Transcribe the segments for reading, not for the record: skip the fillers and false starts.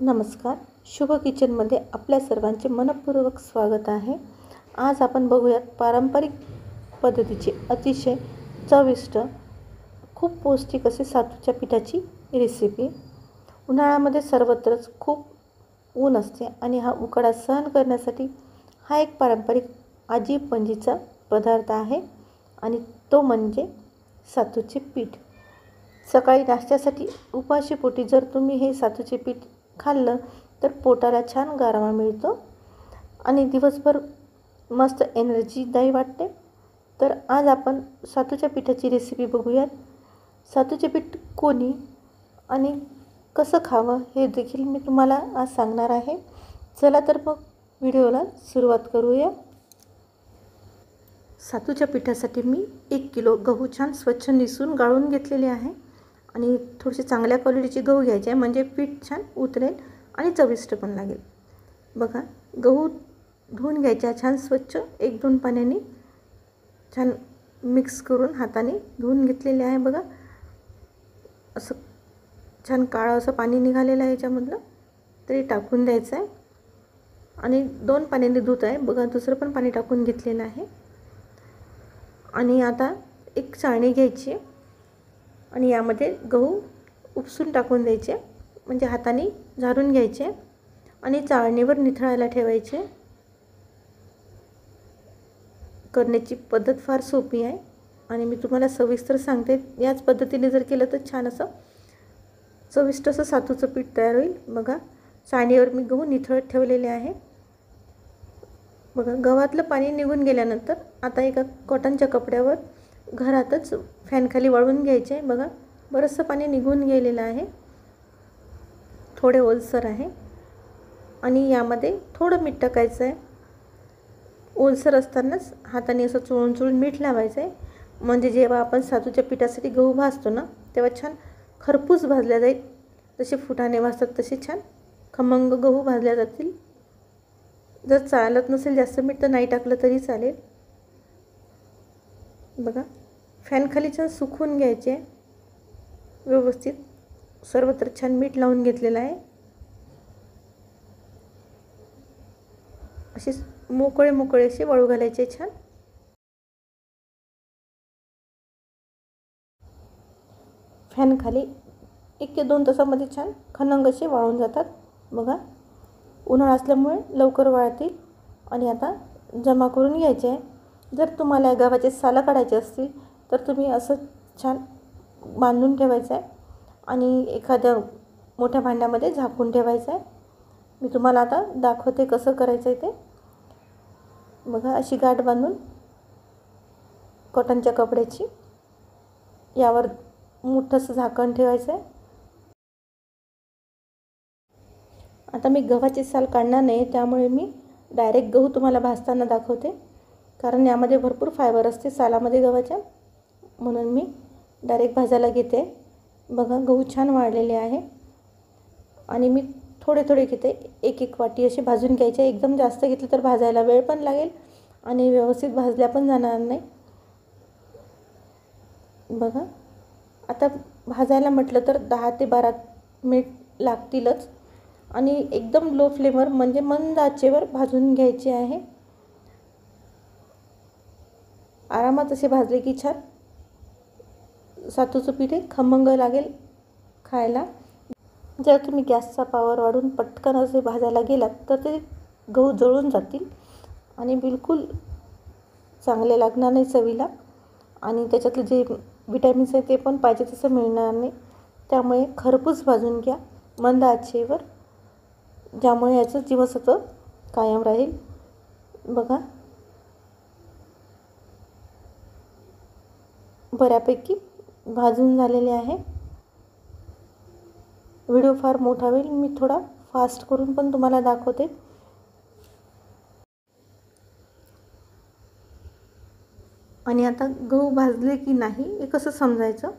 नमस्कार. शुभ किचनमध्ये आपल्या सर्वांचे मनपूर्वक स्वागत आहे. आज आपण बघूयात पारंपरिक पद्धतीची अतिशय चविष्ट खूप पौष्टिक असे सातूच्या पिठाची रेसिपी. उन्हाळ्यामध्ये सर्वत्रच खूप ऊन असते आणि हा उकाडा सहन करण्यासाठी हा एक पारंपरिक आजी पणजीचा पदार्थ आहे आणि तो म्हणजे सातूचे पीठ. सकाळी नाश्त्यासाठी उपाशीपोटी जर तुम्ही हे सातूचे पीठ खाल्लं तर पोटाला छान गारवा मिळतो आणि दिवसभर मस्त एनर्जीदायी वाटते. तर आज आपण सातूच्या पिठाची रेसिपी बघूयात. सातूचे पीठ कोणी आणि कसं खावं हे देखील मी तुम्हाला आज सांगणार आहे. चला तर मग व्हिडिओला सुरुवात करूया. सातूच्या पिठासाठी मी 1 किलो गहू छान स्वच्छ निसून गाळून घेतलेले आहे आणि थोडेसे चांगल्या क्वालिटीचे गहू घ्यायचे आहे म्हणजे पीठ छान उतरेल आणि चविष्ट पण लागेल. बघा, गहू धुवून घ्यायचे छान स्वच्छ 1-2 पाण्याने छान मिक्स करून हाताने धुवून घेतलेले आहे. बघा, असं छान काळं असं पाणी निघालेलं आहे याच्यामधलं, तरी टाकून द्यायचं आहे आणि 2 पाण्याने धुत आहे. बघा, दुसरं पण पाणी टाकून घेतलेलं आहे आणि आता एक चाळणी घ्यायची आणि यामध्ये गहू उपसून टाकून द्यायचे म्हणजे हाताने झारून घ्यायचे आणि चाळणीवर निथळायला ठेवायचे. करण्याची पद्धत फार सोपी आहे आणि मी तुम्हाला सविस्तर सांगते. याच पद्धतीने जर केलं तर छान असं चविष्ट असं सातूचं पीठ तयार होईल. बघा, चाळणीवर मी गहू निथळत ठेवलेले आहे. बघा, गव्हातलं पाणी निघून गेल्यानंतर आता एका कॉटनच्या कपड्यावर घरातच फॅनखाली वाळवून घ्यायचे आहे. बघा, बरंचसं पाणी निघून गेलेलं आहे, थोडे ओलसर आहे आणि यामध्ये थोडं मीठ टाकायचं आहे. ओलसर असतानाच हाताने असं चोळून चोळून मीठ लावायचं आहे म्हणजे जेव्हा आपण सातूच्या पिठासाठी गहू भाजतो ना तेव्हा छान खरपूस भाजल्या जाईल. जसे फुटाणे भाजतात तसे छान खमंग गहू भाजल्या जातील. जर चालत नसेल जास्त मीठ तर नाही टाकलं तरी चालेल. बघा, फॅनखाली छान सुकवून घ्यायचे व्यवस्थित. सर्वत्र छान मीठ लावून घेतलेलं आहे. असे मोकळे मोकळे असे वाळू घालायचे छान. फॅनखाली 1 ते 2 तासामध्ये छान खमंग असे वाळून जातात. बघा, उन्हाळा असल्यामुळे लवकर वाळतील आणि आता जमा करून घ्यायचे आहे. जर तुम्हाला गव्हाचे सालं काढायचे असतील तर तुम्ही असं छान बांधून ठेवायचं आहे आणि एखाद्या मोठ्या भांड्यामध्ये झाकून ठेवायचं आहे. मी तुम्हाला आता दाखवते कसं करायचं आहे ते. बघा, अशी गाठ बांधून कॉटनच्या कपड्याची यावर मोठंसं झाकण ठेवायचं आहे. आता मी गव्हाचे साल काढणार नाही त्यामुळे मी डायरेक्ट गहू तुम्हाला भाजताना दाखवते, कारण यामध्ये भरपूर फायबर असते सालामध्ये गव्हाच्या, म्हणून मी डायरेक्ट भाजायला घेते. बघा, गहू छान वाळलेले आहे आणि मी थोडे थोडे घेते. 1-1 वाटी असे भाजून घ्यायचे. एकदम जास्त घेतले तर भाजायला वेळ पण लागेल आणि व्यवस्थित भाजल्या पण जाणार नाही. बघा, आता भाजायला म्हटलं तर 10 ते 12 मिनिट लागतीलच आणि एकदम लो फ्लेमवर म्हणजे मंद आचेवर भाजून घ्यायचे आहे. आरामात असे भाजले की छान सातूचं पीठ खमंग लागेल खायला. जर तुम्ही गॅसचा पॉवर वाढवून पटकन असे भाजायला गेलात तर ते गहू जळून जातील आणि बिलकुल चांगले लागणार नाही चवीला आणि त्याच्यातले जे विटॅमिन्स आहे ते पण पाहिजे तसं मिळणार नाही. त्यामुळे खरपूस भाजून घ्या मंद आचेवर, ज्यामुळे याचं जीवनसत्व कायम राहील. बघा, बऱ्यापैकी भाजून झालेले आहे. व्हिडिओ फार मोठा होईल, मी थोडा फास्ट करून पण तुम्हाला दाखवते. आणि आता गहू भाजले की नाही हे कसं समजायचं,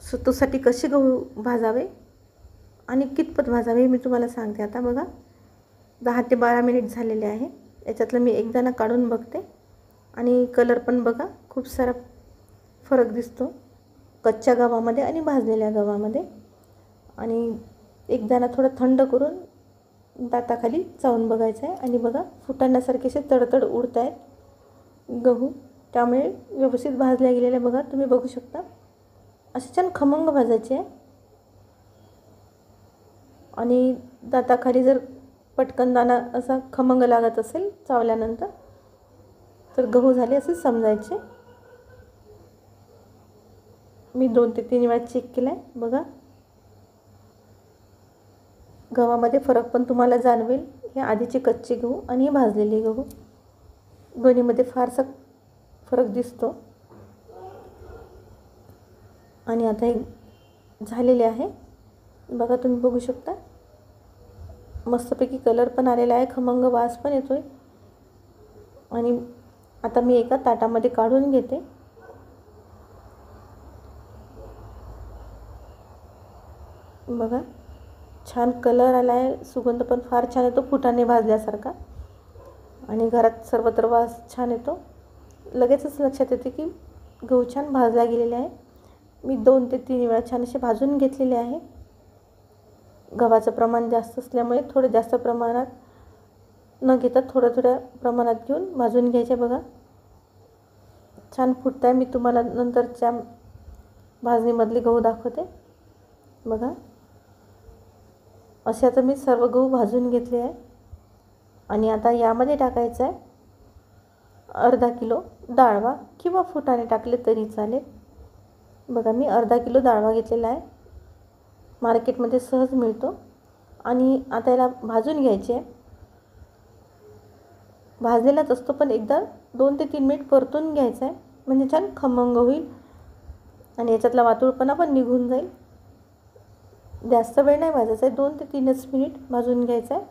सातूसाठी कसे गहू भाजावे आणि कितपत भाजावे मी तुम्हाला सांगते. आता बघा, 10 ते 12 मिनिट झालेले आहे. याच्यातलं मी एक दाणा काढून बघते आणि कलर पण बघा खूप सारा फरक दिसतो कच्च्या गव्हामध्ये आणि भाजलेल्या गव्हामध्ये. आणि एक दाणा थोडं थंड करून दाताखाली चावून बघायचं आहे. आणि बघा फुटाण्यासारखे असे तडतड उडत आहेत गहू, त्यामुळे व्यवस्थित भाजल्या गेलेले बघा तुम्ही बघू शकता. असे छान खमंग भाजायचे आहे. आणि दाताखाली जर पटकन दाणा असा खमंग लागत असेल चावल्यानंतर तर गहू झाले असे समजायचे. मी 2 ते 3 वेळा चेक केला आहे बघा. गव्हामध्ये फरक पण तुम्हाला जाणवेल. हे आधीचे कच्चे गहू आणि हे भाजलेले गहू दोन्हीमध्ये फारसा फरक दिसतो. आणि आता हे झालेले आहे बघा तुम्ही बघू शकता. मस्तपैकी कलर पण आलेला आहे, खमंग वास पण येतोय. आणि आता मी एका ताटामध्ये काढून घेते. बघा छान कलर आला आहे, सुगंध पण फार छान येतो फुटाणे भाजल्यासारखा. आणि घरात सर्वत्र वास छान येतो. लगेचच लक्षात येते की गहू छान भाजला गेलेले आहे. मी 2 ते 3 वेळा छान असे भाजून घेतलेले आहे. गव्हाचं प्रमाण जास्त असल्यामुळे थोडं जास्त प्रमाणात न घेता थोड्या प्रमाणात घेऊन भाजून घ्यायचे. बघा छान फुटत आहे. मी तुम्हाला नंतरच्या भाजणीमधले गहू दाखवते. बघा असे आता मी सर्व गहू भाजून घेतले आहे. आणि आता यामध्ये टाकायचं आहे अर्धा किलो डाळवा किंवा फुटाणे टाकले तरी चालेल. बघा मी अर्धा किलो डाळवा घेतलेला आहे, मार्केटमध्ये सहज मिळतो. आणि आता याला भाजून घ्यायचे आहे. भाजलेलाच असतो पण एकदा 2 ते 3 मिनिट परतून घ्यायचा आहे, म्हणजे छान खमंग होईल आणि याच्यातला वातुळपणा पण निघून जाईल. जास्त वेळ नाही भाजायचा आहे, 2 ते 3च मिनिट भाजून घ्यायचा आहे.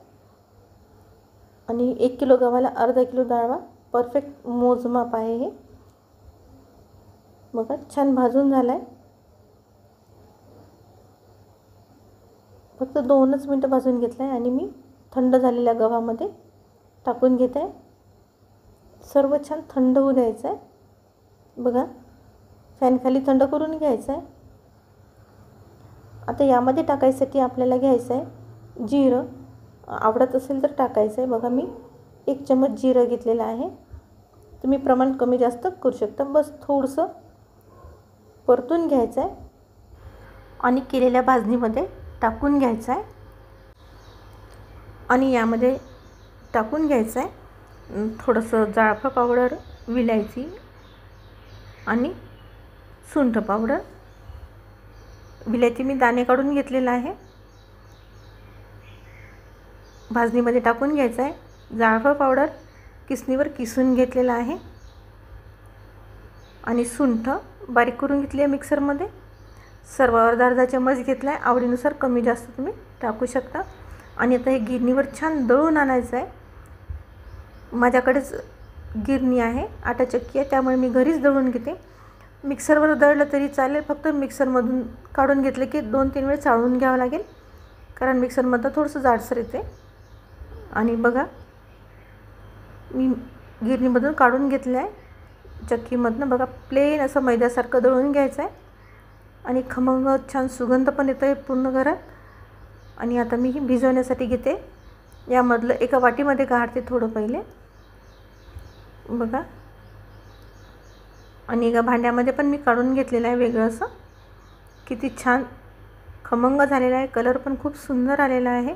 आणि 1 किलो गव्हाला अर्धा किलो डाळवा परफेक्ट मोजमाप आहे हे. बघा छान भाजून झाला आहे. फक्त 2च मिनटं भाजून घेतलं आहे. आणि मी थंड झालेल्या गव्हामध्ये टाकून घेत आहे. सर्व छान थंड होऊ द्यायचं आहे. बघा फॅनखाली थंड करून घ्यायचं आहे. आता यामध्ये टाकायसाठी आपल्याला घ्यायचं आहे जिरं. आवडत असेल तर टाकायचं आहे. बघा मी 1 चम्मच जिरं घेतलेलं आहे. तुम्ही प्रमाण कमी जास्त करू शकता. बस थोडंसं परतून घ्यायचं आहे आणि केलेल्या भाजणीमध्ये टाकून घ्यायचं आहे. आणि यामध्ये टाकून घ्यायचं आहे थोडंसं जायफळ पावडर, विलायची आणि सुंठ पावडर. विलायची मी दाणे काढून घेतलेला आहे. भाजणीमध्ये टाकून घ्यायचं आहे. जायफळ पावडर किसणीवर किसून घेतलेला आहे. आणि सुंठ बारीक करून घेतली आहे मिक्सरमध्ये. सर्व अर्धा चम्मच घेतला आहे. आवडीनुसार कमी जास्त तुम्ही टाकू शकता. आणि आता हे गिरणीवर छान दळून आणायचं आहे. माझ्याकडेच गिरणी आहे, आटा चक्की आहे, त्यामुळे मी घरीच दळून घेते. मिक्सरवर दळलं तरी चालेल, फक्त मिक्सरमधून काढून घेतलं की 2-3 वेळ चाळून घ्यावं लागेल, कारण मिक्सरमधनं थोडंसं जाडसर येते. आणि बघा मी गिरणीमधून काढून घेतलं आहे चक्कीमधनं. बघा प्लेन असं मैद्यासारखं दळून घ्यायचं आहे. आणि खमंग छान सुगंध पण येतो आहे पूर्ण घरात. आणि आता मी ही भिजवण्यासाठी घेते. यामधलं एका वाटीमध्ये काढते थोडं पहिले. बघा आणि एका भांड्यामध्ये पण मी काढून घेतलेलं आहे वेगळं असं. किती छान खमंग झालेला आहे. कलर पण खूप सुंदर आलेला आहे.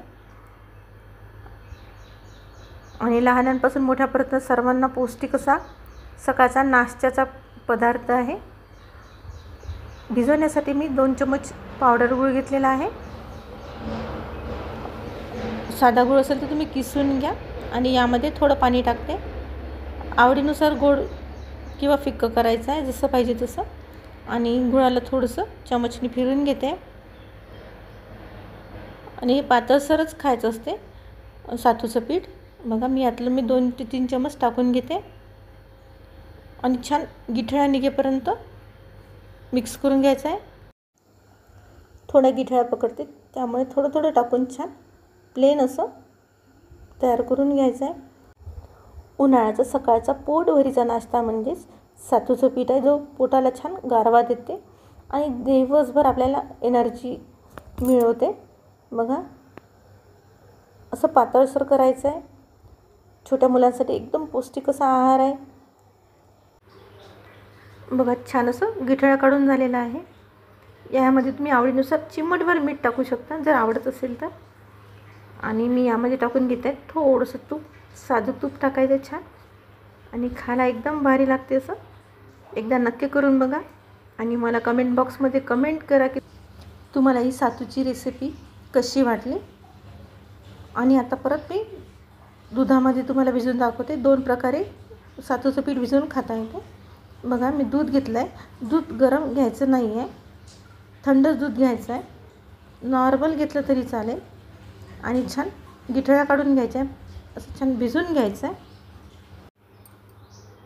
आणि लहानांपासून मोठ्यापर्यंत सर्वांना पौष्टिक असा सकाळचा नाश्त्याचा पदार्थ आहे. भिजवण्यासाठी मी 2 चम्मच पावडर गूळ घेतलेला आहे. साधा गूळ असेल तर तुम्ही किसून घ्या. आणि यामध्ये थोडं पाणी टाकते. आवडीनुसार गोड किंवा फिक्कं करायचं आहे, जसं पाहिजे तसं. आणि गुळाला थोडंसं चमचने फिरून घेते. आणि हे पातळसरच खायचं असते सातूचं पीठ. बघा मी यातलं 2 ते 3 चमच टाकून घेते. आणि छान गिठळ्या निघेपर्यंत मिक्स करून घ्यायचं आहे. थोड्या गिठळ्या पकडते, त्यामुळे थोडं टाकून छान प्लेन असं तयार करून घ्यायचं आहे. उन्हाळ्याचा सकाळचा पोटभरीचा नाश्ता म्हणजेच सातूचं पीठ आहे, जो पोटाला छान गारवा देते आणि दिवसभर आपल्याला एनर्जी मिळवते. बघा, असं पातळसर करायचं आहे. छोट्या मुलांसाठी एकदम पौष्टिक असा आहार आहे. बघा, छान असं गिठळा काढून झालेला आहे. यामध्ये तुम्ही आवडीनुसार चिमटभर मीठ टाकू शकता जर आवडत असेल तर. आणि मी यामध्ये टाकून घेते थोडंसं तूप. साधं तूप टाकायचं छान, आणि खायला एकदम भारी लागते. असं एकदा नक्की करून बघा आणि मला कमेंट बॉक्समध्ये कमेंट करा की तुम्हाला ही सातूची रेसिपी कशी वाटली. आणि आता परत मी दुधामध्ये तुम्हाला भिजवून दाखवते. 2 प्रकारे सातूचं पीठ भिजवून खाता येते. बघा, मी दूध घेतलं आहे. दूध गरम घ्यायचं नाही आहे, थंडच दूध घ्यायचं आहे. नॉर्मल घेतलं तरी चालेल. आणि छान गिठळ्या काढून घ्यायच्या आहे. असं छान भिजवून घ्यायचं आहे.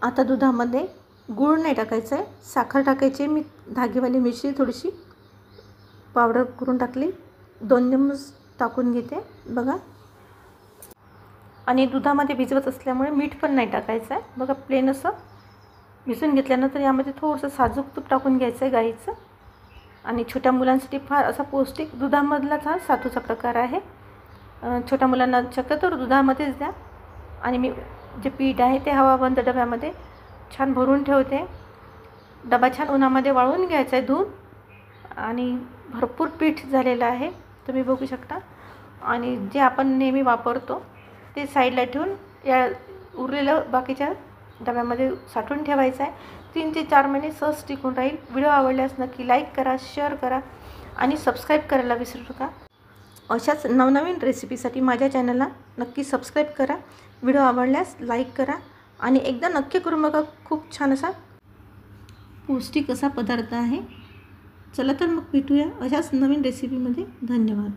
आता दुधामध्ये गूळ नाही टाकायचं आहे, साखर टाकायची. मी धागेवाली मिरची थोडीशी पावडर करून टाकली, 2 चम्मच टाकून घेते. बघा, आणि दुधामध्ये भिजवत असल्यामुळे मीठ पण नाही टाकायचं आहे. बघा, प्लेन असं भिजवून घेतल्यानंतर यामध्ये थोडंसं साजूक तूप टाकून घ्यायचं आहे गाईचं. आणि छोट्या मुलांसाठी फार असा पौष्टिक दुधामधलाच हा सातूचा प्रकार आहे. छोट्या मुलांना शक्यतो दुधामध्येच द्या. आणि मी जे पीठ आहे ते हवाबंद डब्यामध्ये छान भरून ठेवते. डबा छान उन्हामध्ये वाळवून घ्यायचा आहे धुवून. आणि भरपूर पीठ झालेलं आहे, तुम्ही बघू शकता. आणि जे आपण नेहमी वापरतो ते साईडला ठेवून या उरलेलं बाकीच्या डब्यामध्ये साठवून ठेवायचं आहे. 3 ते 4 महिने सहज टिकून राहील. व्हिडिओ आवडल्यास नक्की लाईक करा, शेअर करा आणि सबस्क्राईब करायला विसरू नका. अशाच नवनवीन रेसिपीसाठी माझ्या चॅनलला नक्की सबस्क्राईब करा. व्हिडिओ आवडल्यास लाईक करा आणि एकदा नक्की करून बघा. खूप छान असा पौष्टिक असा पदार्थ आहे. चला तर मग भेटूया अशाच नवीन रेसिपीमध्ये. धन्यवाद.